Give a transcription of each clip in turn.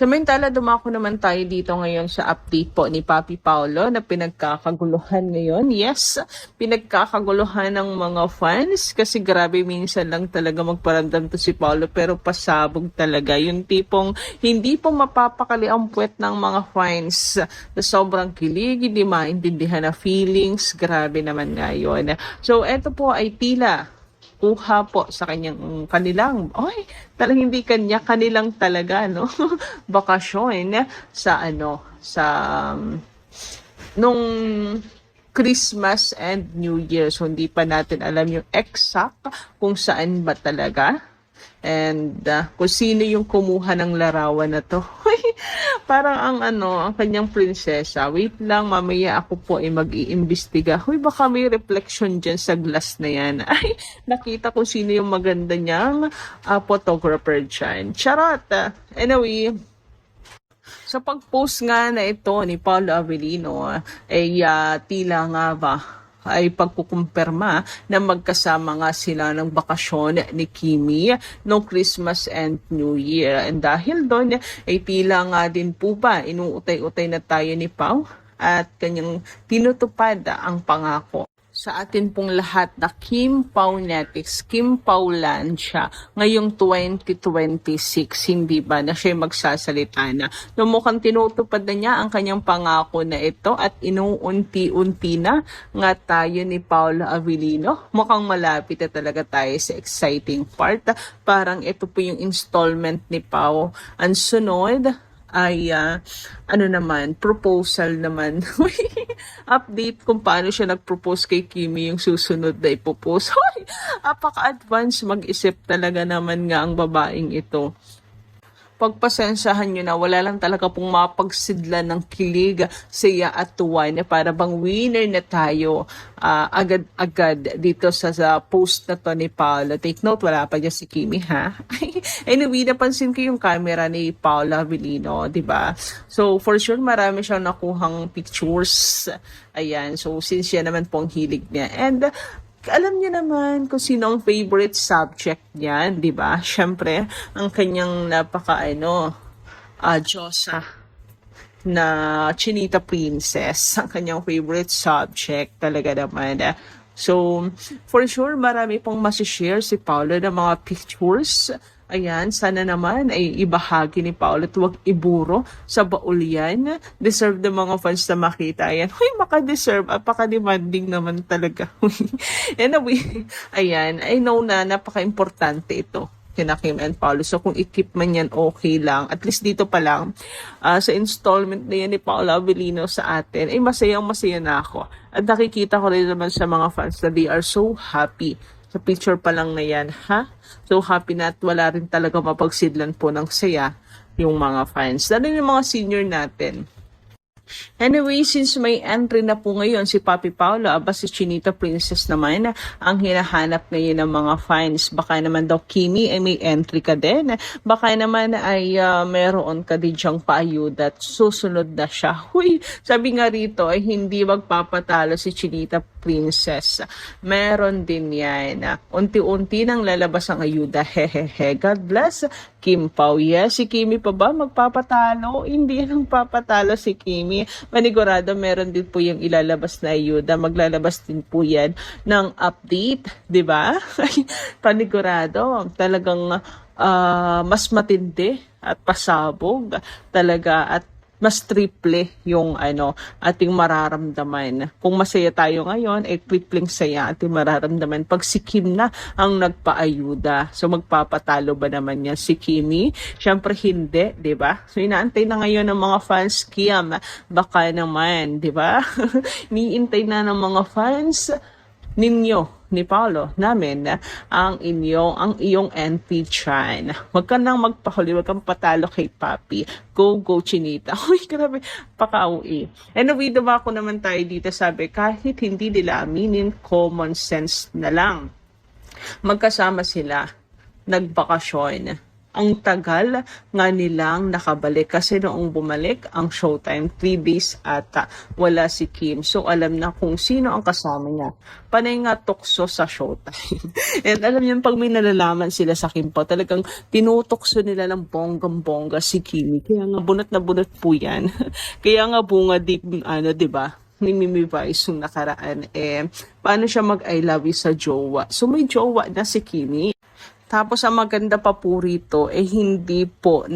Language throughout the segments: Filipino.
Samantala, dumako naman tayo dito ngayon sa update po ni Papi Paolo na pinagkakaguluhan ngayon. Yes, pinagkakaguluhan ng mga fans kasi grabe minsan lang talaga magparamdam to si Paolo pero pasabog talaga. Yung tipong hindi po mapapakali ang puwet ng mga fans na sobrang kilig, hindi maintindihan na feelings. Grabe naman ngayon. So, eto po ay tila kuha po sa kanilang, talagang hindi kanilang talaga, no? Bakasyon nung Christmas and New Year. So, hindi pa natin alam yung exact kung saan ba talaga. And kung sino yung kumuha ng larawan na to. Parang ang kanyang prinsesa. Wait lang, mamaya ako po ay mag-iimbestiga. Baka may reflection dyan sa glass na yan. Ay, nakita ko sino yung maganda niyang photographer dyan. Charot! Anyway, sa pag-post nga na ito ni Paolo Avellino, tila nga ba ay pagkukumpirma na magkasama nga sila ng bakasyon ni Kimi no Christmas and New Year. And dahil doon ay tila nga din po ba inuutay-utay na tayo ni Pao at kanyang tinutupad ang pangako sa atin pong lahat na Kim Paunetics, Kim Paulan siya ngayong 2026, hindi ba, na siya magsasalita na. No, mukhang tinutupad na niya ang kanyang pangako na ito at inuunti-unti na nga tayo ni Paolo Avellino. Mukhang malapit na talaga tayo sa exciting part. Parang ito po yung installment ni Pao. Ang sunod ay proposal naman. Update kung paano siya nag-propose kay Kimi yung susunod na ipopose. Apaka-advance mag-isip talaga naman nga ang babaeng ito. Pagpasensahan nyo na wala lang talaga pong mapagsidlan ng kilig, saya at tuwa na para bang winner na tayo agad-agad dito sa post na to ni Paolo. Take note, wala pa dyan si Kimi, ha? Anyway, napansin ko yung camera ni Paolo Avellino, di ba? So, for sure, marami siyang nakuhang pictures. Ayan, so since yan naman pong hilig niya. And alam niyo naman kung sino ang favorite subject niyan, di ba? Siyempre, ang kanyang Diyosa na Chinita Princess, ang kanyang favorite subject talaga naman. So, for sure, marami pong masishare si Paolo ng mga pictures. Ayan, sana naman ay ibahagi ni Paolo at huwag iburo sa baul yan. Deserve ng mga fans na makita yan. Maka-deserve. Apaka-demanding naman talaga. Anyway, ayan, I know na napaka-importante ito kina Kim and Paolo. So, kung i-keep man yan, okay lang. At least dito pa lang, sa installment na yan ni Paolo Avellino sa atin, masayang-masaya na ako. At nakikita ko rin naman sa mga fans na they are so happy. Sa picture pa lang na yan, ha? So, happy na at wala rin talaga mapagsidlan po ng saya yung mga fans. Lalo yung mga senior natin. Anyway, since may entry na po ngayon si Papi Paolo, si Chinita Princess naman ang hinahanap ngayon ng mga fans. Baka naman daw, Kimi, ay may entry ka din. Baka naman ay meron ka din siyang paayuda at susunod na siya. Sabi nga rito ay hindi magpapatalo si Chinita Princess. Meron din yan. Unti-unti nang lalabas ang ayuda. Hehehe. God bless Kim Pao. Yes, si Kimi pa ba magpapatalo? Hindi nang papatalo si Kimi. Manigurado meron din po yung ilalabas na ayuda. Maglalabas din po yan ng update, di ba? Panigurado. Talagang mas matindi at pasabog talaga at mas triple yung ating mararamdaman. Kung masaya tayo ngayon, tripling saya ating mararamdaman pag si Kim na ang nagpaayuda. So magpapatalo ba naman yan si Kimi? Siyempre hindi, di ba? So inaantay na ngayon ng mga fans Kim. Baka naman, di ba? Niintay na ng mga fans ninyo ni Paolo namin ang iyong NP Chan. Huwag ka nang magpahuli, huwag kang patalo kay Papi. Go Chinita. Grabe, paka-uwi. Anyway, dumako naman tayo dito, sabi, kahit hindi nila aminin, common sense na lang. Magkasama sila, nagbakasyon. ang tagal nga nilang nakabalik kasi noong bumalik ang Showtime, 3 days ata wala si Kim. So alam na kung sino ang kasama niya. Panay nga tukso sa Showtime. And alam niyo, pag may nalalaman sila sa Kim Pao, talagang tinutokso nila ng bonggang-bongga si Kimi. Kaya nga bunot na bunot po yan. Kaya nga bunga di, ano, di ba? Ni Mimi Vice yung nakaraan, paano siya mag-I love you sa jowa. So may jowa na si Kimi. Tapos ang maganda pa po rito, hindi po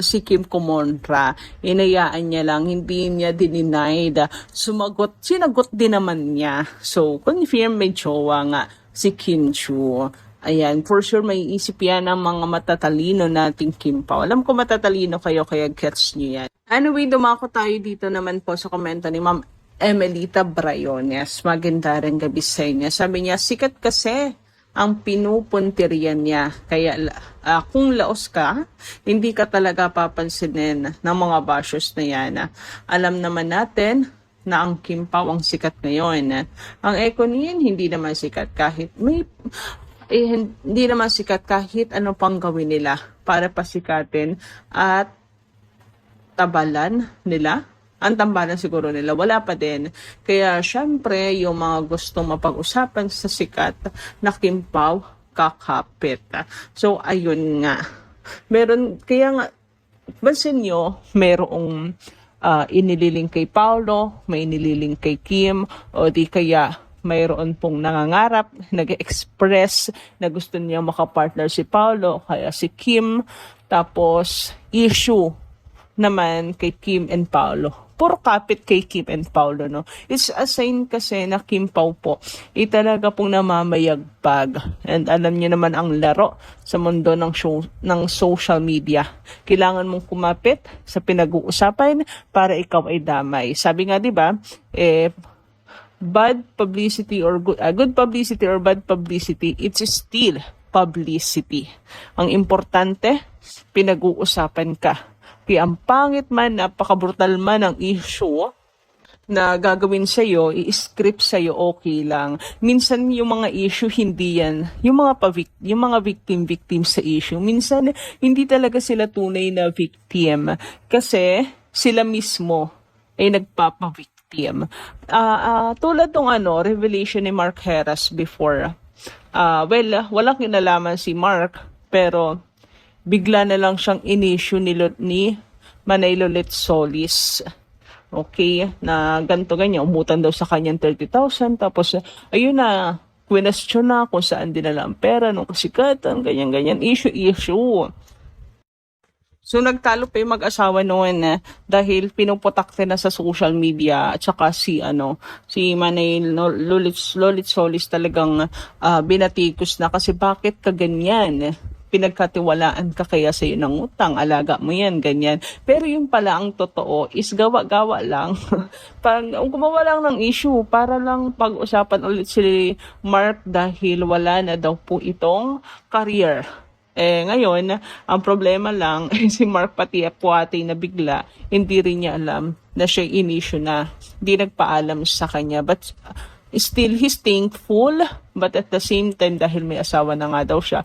si Kim kumontra. Inayaan niya lang, hindi niya denied. Sinagot din naman niya. So, confirm may jowa nga si Kim Chu. Ayan, for sure may isip yan ng mga matatalino nating Kim Pao. Alam ko matatalino kayo, kaya gets niyo yan. Anyway, dumako tayo dito naman po sa komento ni Ma'am Emelita Brayones. Maganda rin gabi sa inyo. Sabi niya, sikat kasi ang pinupuntiryan niya. Kaya kung laos ka, hindi ka talaga papansinin ng mga bashers na yan. Alam naman natin na ang Kim Pao ang sikat ngayon. Ang Ekonin, hindi naman sikat kahit hindi naman sikat kahit ano pang gawin nila para pasikatin at tabalan nila. Ang tambalan siguro nila, wala pa din. Kaya syempre, yung mga gustong mapag-usapan sa sikat na Kim Pao, kakapit. So, ayun nga. Kaya nga, bansin nyo, merong inililing kay Paolo, may inililing kay Kim, o di kaya mayroon pong nangangarap, nag-express na gusto niya makapartner si Paolo, kaya si Kim, tapos issue naman kay Kim and Paolo. Puro kapit kay Kim and Paolo, no? It's a sign kasi na Kim Pao po, talaga pong namamayagpag. And alam niyo naman ang laro sa mundo ng social media. Kailangan mong kumapit sa pinag-uusapan para ikaw ay damay. Sabi nga, di ba, bad publicity or good publicity or bad publicity, it's still publicity. Ang importante, pinag-uusapan ka. Kaya ang pangit man, napaka-brutal man ang issue na gagawin sa'yo, i-script sa'yo, okay lang. Minsan yung mga issue, hindi yan. Yung mga victim sa issue, minsan hindi talaga sila tunay na victim. Kasi sila mismo ay nagpapa-victim. Tulad ng revelation ni Mark Heras before. Walang kinalaman si Mark, pero bigla na lang siyang in-issue ni Manay Lolit Solis. Okay, na ganito ganyan, umutan daw sa kanyang 30,000, tapos ayun na, question na kung saan dinala ang pera nung kasikatan, ganyan, issue. So nagtalo pa yung mag-asawa noon dahil pinuputakte na sa social media at saka si Manay Lolit Solis talagang binatikos na kasi bakit ka ganyan? Pinagkatiwalaan ka kaya sa'yo ng utang, alaga mo yan, ganyan. Pero yung pala ang totoo is gawa-gawa lang. Gumawa lang ng issue para lang pag-usapan ulit si Mark dahil wala na daw po itong career. Ngayon, ang problema lang, si Mark pati puwati na bigla, hindi rin niya alam na siya in-issue na. Hindi nagpaalam sa kanya. But still, he's thankful, but at the same time, dahil may asawa na nga daw siya,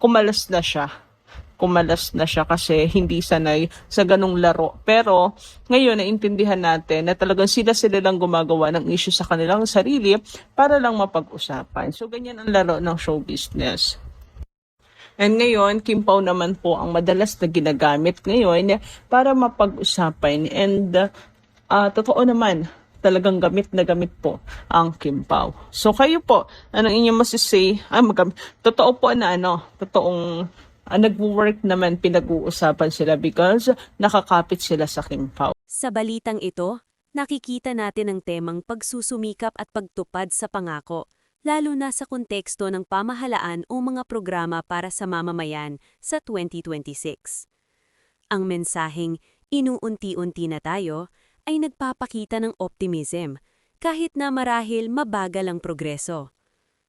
kumalas na siya kasi hindi sanay sa ganong laro. Pero ngayon, naintindihan natin na talagang sila lang gumagawa ng issue sa kanilang sarili para lang mapag-usapan. So, ganyan ang laro ng show business. And ngayon, Kim Pao naman po ang madalas na ginagamit ngayon para mapag-usapan. And totoo naman, talagang gamit na gamit po ang Kim Pao. So kayo po, anong inyong masisay? Totoo po na totoong nag-work naman, pinag-uusapan sila because nakakapit sila sa Kim Pao. Sa balitang ito, nakikita natin ang temang pagsusumikap at pagtupad sa pangako, lalo na sa konteksto ng pamahalaan o mga programa para sa mamamayan sa 2026. Ang mensaheng inuunti-unti na tayo ay nagpapakita ng optimism kahit na marahil mabagal ang progreso.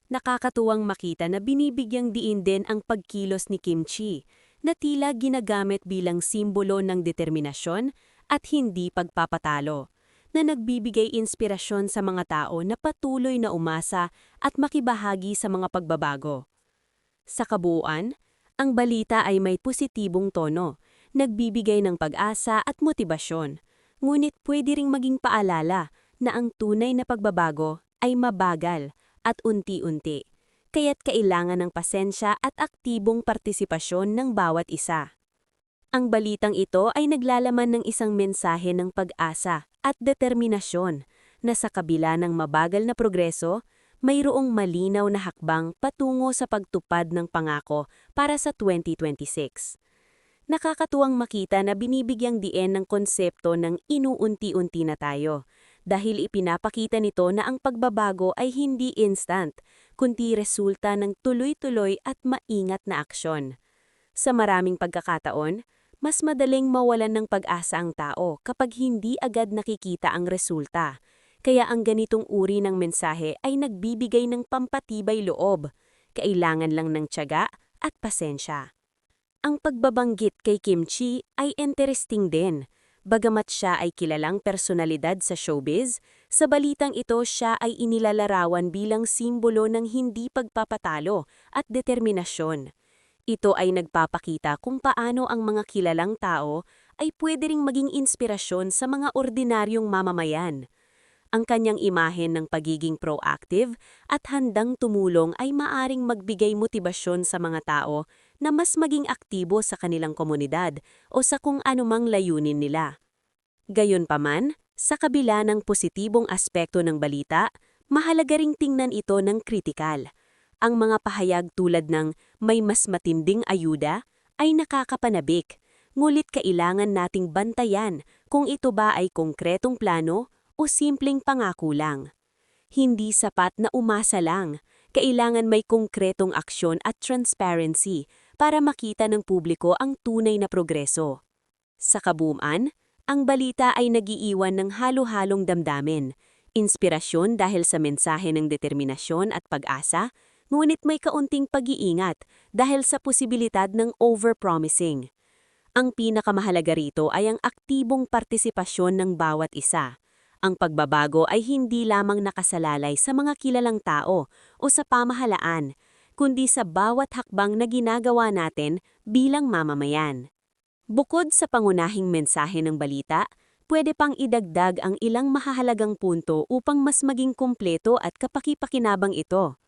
Nakakatuwang makita na binibigyang diin din ang pagkilos ni Kim Chi na tila ginagamit bilang simbolo ng determinasyon at hindi pagpapatalo, na nagbibigay inspirasyon sa mga tao na patuloy na umasa at makibahagi sa mga pagbabago. Sa kabuuan, Ang balita ay may positibong tono, nagbibigay ng pag-asa at motibasyon. Ngunit pwede ring maging paalala na ang tunay na pagbabago ay mabagal at unti-unti. Kaya't kailangan ng pasensya at aktibong partisipasyon ng bawat isa. Ang balitang ito ay naglalaman ng isang mensahe ng pag-asa at determinasyon na sa kabila ng mabagal na progreso, mayroong malinaw na hakbang patungo sa pagtupad ng pangako para sa 2026. Nakakatuwang makita na binibigyang diin ng konsepto ng inuunti-unti na tayo dahil ipinapakita nito na ang pagbabago ay hindi instant, kundi resulta ng tuloy-tuloy at maingat na aksyon. Sa maraming pagkakataon, mas madaling mawalan ng pag-asa ang tao kapag hindi agad nakikita ang resulta. Kaya ang ganitong uri ng mensahe ay nagbibigay ng pampatibay loob. Kailangan lang ng tiyaga at pasensya. Ang pagbabanggit kay Kim Chi ay interesting din. Bagamat siya ay kilalang personalidad sa showbiz, sa balitang ito siya ay inilalarawan bilang simbolo ng hindi pagpapatalo at determinasyon. Ito ay nagpapakita kung paano ang mga kilalang tao ay pwede ring maging inspirasyon sa mga ordinaryong mamamayan. Ang kanyang imahen ng pagiging proactive at handang tumulong ay maaring magbigay motibasyon sa mga tao na mas maging aktibo sa kanilang komunidad o sa kung anumang layunin nila. Gayunpaman, sa kabila ng positibong aspekto ng balita, mahalaga ring tingnan ito ng kritikal. Ang mga pahayag tulad ng may mas matinding ayuda ay nakakapanabik, ngulit kailangan nating bantayan kung ito ba ay konkretong plano o simpleng pangako lang. Hindi sapat na umasa lang, kailangan may konkretong aksyon at transparency para makita ng publiko ang tunay na progreso. Sa kabuuan, ang balita ay nagiiwan ng halo-halong damdamin, inspirasyon dahil sa mensahe ng determinasyon at pag-asa, ngunit may kaunting pag-iingat dahil sa posibilidad ng overpromising. Ang pinakamahalaga rito ay ang aktibong partisipasyon ng bawat isa. Ang pagbabago ay hindi lamang nakasalalay sa mga kilalang tao o sa pamahalaan, kundi sa bawat hakbang na ginagawa natin bilang mamamayan. Bukod sa pangunahing mensahe ng balita, pwede pang idagdag ang ilang mahahalagang punto upang mas maging kumpleto at kapaki-pakinabang ito.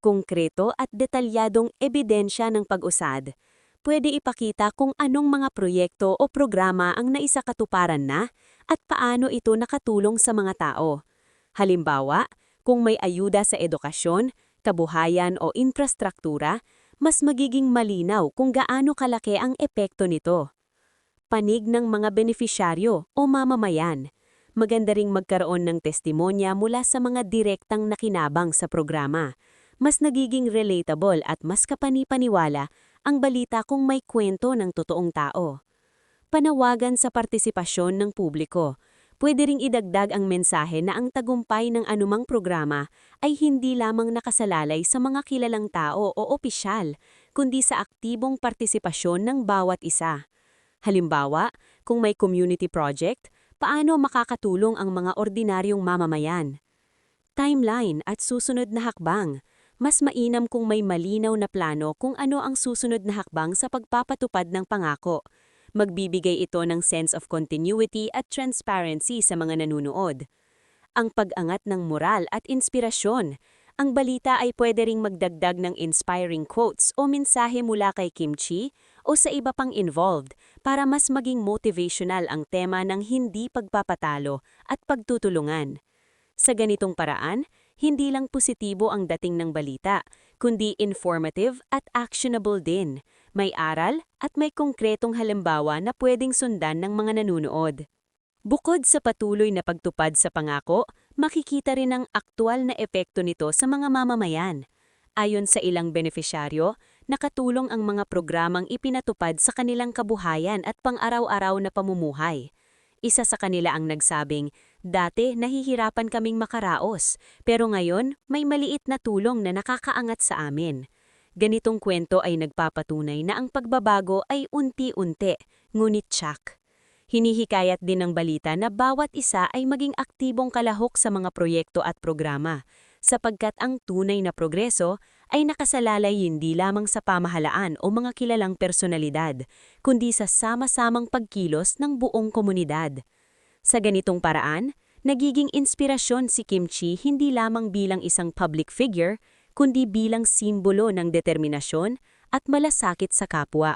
Konkreto at detalyadong ebidensya ng pag-usad. Pwede ipakita kung anong mga proyekto o programa ang naisakatuparan na at paano ito nakatulong sa mga tao. Halimbawa, kung may ayuda sa edukasyon, kabuhayan o infrastruktura, mas magiging malinaw kung gaano kalaki ang epekto nito. Panig ng mga benepisyaryo o mamamayan. Maganda ring magkaroon ng testimonya mula sa mga direktang nakinabang sa programa. Mas nagiging relatable at mas kapani-paniwala ang balita kung may kwento ng totoong tao. Panawagan sa partisipasyon ng publiko. Pwede ring idagdag ang mensahe na ang tagumpay ng anumang programa ay hindi lamang nakasalalay sa mga kilalang tao o opisyal, kundi sa aktibong partisipasyon ng bawat isa. Halimbawa, kung may community project, paano makakatulong ang mga ordinaryong mamamayan? Timeline at susunod na hakbang. Mas mainam kung may malinaw na plano kung ano ang susunod na hakbang sa pagpapatupad ng pangako. Magbibigay ito ng sense of continuity at transparency sa mga nanunood. Ang pag-angat ng moral at inspirasyon. Ang balita ay pwede ring magdagdag ng inspiring quotes o mensahe mula kay Kim Chi o sa iba pang involved para mas maging motivational ang tema ng hindi pagpapatalo at pagtutulungan. Sa ganitong paraan, hindi lang positibo ang dating ng balita, kundi informative at actionable din. May aral at may konkretong halimbawa na pwedeng sundan ng mga nanunood. Bukod sa patuloy na pagtupad sa pangako, makikita rin ang aktwal na epekto nito sa mga mamamayan. Ayon sa ilang benepisyaryo, nakatulong ang mga programang ipinatupad sa kanilang kabuhayan at pang-araw-araw na pamumuhay. Isa sa kanila ang nagsabing, "Dati nahihirapan kaming makaraos, pero ngayon may maliit na tulong na nakakaangat sa amin." Ganitong kwento ay nagpapatunay na ang pagbabago ay unti-unti, ngunit tiyak. Hinihikayat din ng balita na bawat isa ay maging aktibong kalahok sa mga proyekto at programa, sapagkat ang tunay na progreso ay nakasalalay hindi lamang sa pamahalaan o mga kilalang personalidad, kundi sa sama-samang pagkilos ng buong komunidad. Sa ganitong paraan, nagiging inspirasyon si Kim Chi hindi lamang bilang isang public figure, kundi bilang simbolo ng determinasyon at malasakit sa kapwa.